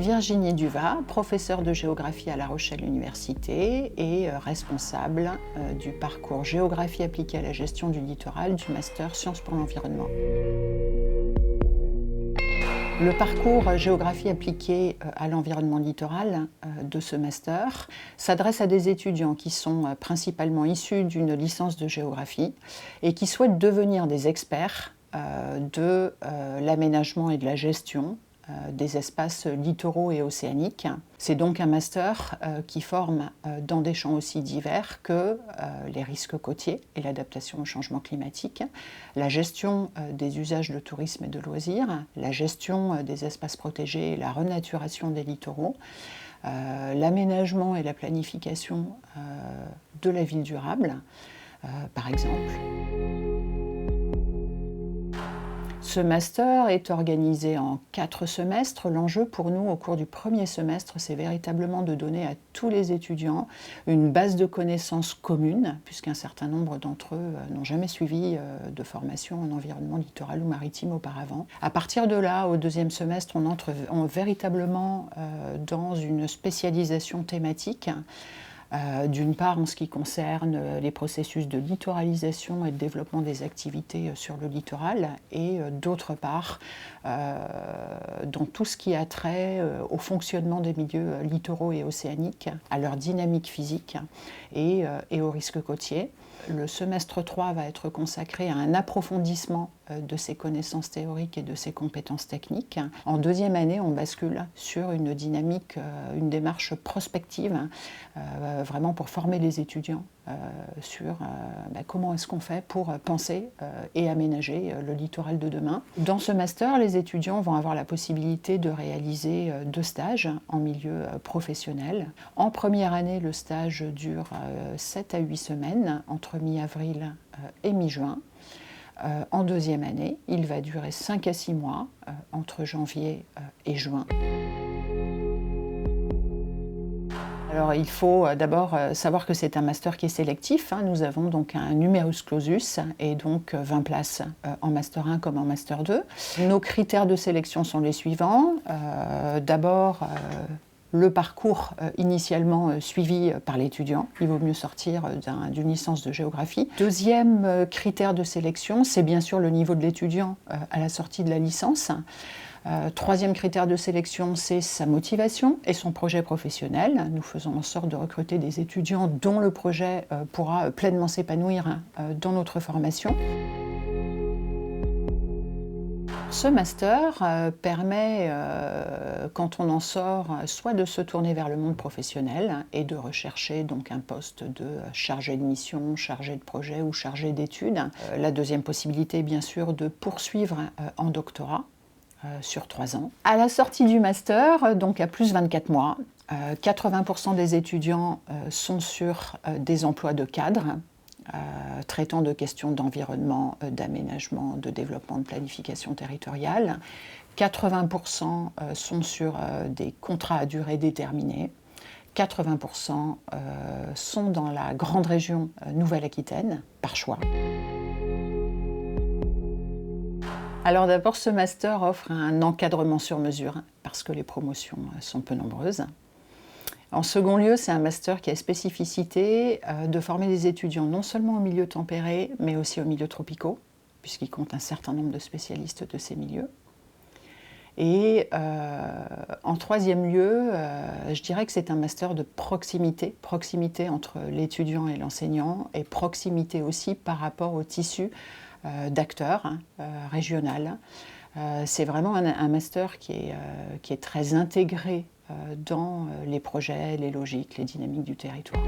Virginie Duvat, professeure de géographie à La Rochelle Université et responsable du parcours Géographie appliquée à la gestion du littoral du master Sciences pour l'environnement. Le parcours Géographie appliquée à l'environnement littoral de ce master s'adresse à des étudiants qui sont principalement issus d'une licence de géographie et qui souhaitent devenir des experts de l'aménagement et de la gestion des espaces littoraux et océaniques. C'est donc un master qui forme dans des champs aussi divers que les risques côtiers et l'adaptation au changement climatique, la gestion des usages de tourisme et de loisirs, la gestion des espaces protégés et la renaturation des littoraux, l'aménagement et la planification de la ville durable, par exemple. Ce master est organisé en 4 semestres. L'enjeu pour nous au cours du premier semestre, c'est véritablement de donner à tous les étudiants une base de connaissances commune, puisqu'un certain nombre d'entre eux n'ont jamais suivi de formation en environnement littoral ou maritime auparavant. À partir de là, au deuxième semestre, on entre véritablement dans une spécialisation thématique. D'une part en ce qui concerne les processus de littoralisation et de développement des activités sur le littoral, et d'autre part dans tout ce qui a trait au fonctionnement des milieux littoraux et océaniques, à leur dynamique physique et aux risques côtiers. Le semestre 3 va être consacré à un approfondissement de ses connaissances théoriques et de ses compétences techniques. En deuxième année, on bascule sur une dynamique, une démarche prospective, vraiment pour former les étudiants sur comment est-ce qu'on fait pour penser et aménager le littoral de demain. Dans ce master, les étudiants vont avoir la possibilité de réaliser 2 stages en milieu professionnel. En première année, le stage dure 7 à 8 semaines, entre mi-avril et mi-juin. En deuxième année, il va durer 5 à 6 mois, entre janvier et juin. Alors il faut d'abord savoir que c'est un master qui est sélectif. Nous avons donc un numerus clausus et donc 20 places en master 1 comme en master 2. Nos critères de sélection sont les suivants. D'abord, le parcours initialement suivi par l'étudiant. Il vaut mieux sortir d'une licence de géographie. Deuxième critère de sélection, c'est bien sûr le niveau de l'étudiant à la sortie de la licence. Troisième critère de sélection, c'est sa motivation et son projet professionnel. Nous faisons en sorte de recruter des étudiants dont le projet pourra pleinement s'épanouir dans notre formation. Ce master permet, quand on en sort, soit de se tourner vers le monde professionnel et de rechercher donc un poste de chargé de mission, chargé de projet ou chargé d'études. La deuxième possibilité est bien sûr de poursuivre en doctorat sur 3 ans. À la sortie du master, donc à plus 24 mois, 80% des étudiants sont sur des emplois de cadre, traitant de questions d'environnement, d'aménagement, de développement, de planification territoriale. 80% sont sur des contrats à durée déterminée. 80% sont dans la grande région Nouvelle-Aquitaine, par choix. Alors d'abord, ce master offre un encadrement sur mesure, parce que les promotions sont peu nombreuses. En second lieu, c'est un master qui a spécificité de former des étudiants non seulement aux milieux tempérés, mais aussi aux milieux tropicaux, puisqu'il compte un certain nombre de spécialistes de ces milieux. Et en troisième lieu, je dirais que c'est un master de proximité, proximité entre l'étudiant et l'enseignant, et proximité aussi par rapport au tissu d'acteurs régional. C'est vraiment un master qui est très intégré dans les projets, les logiques, les dynamiques du territoire.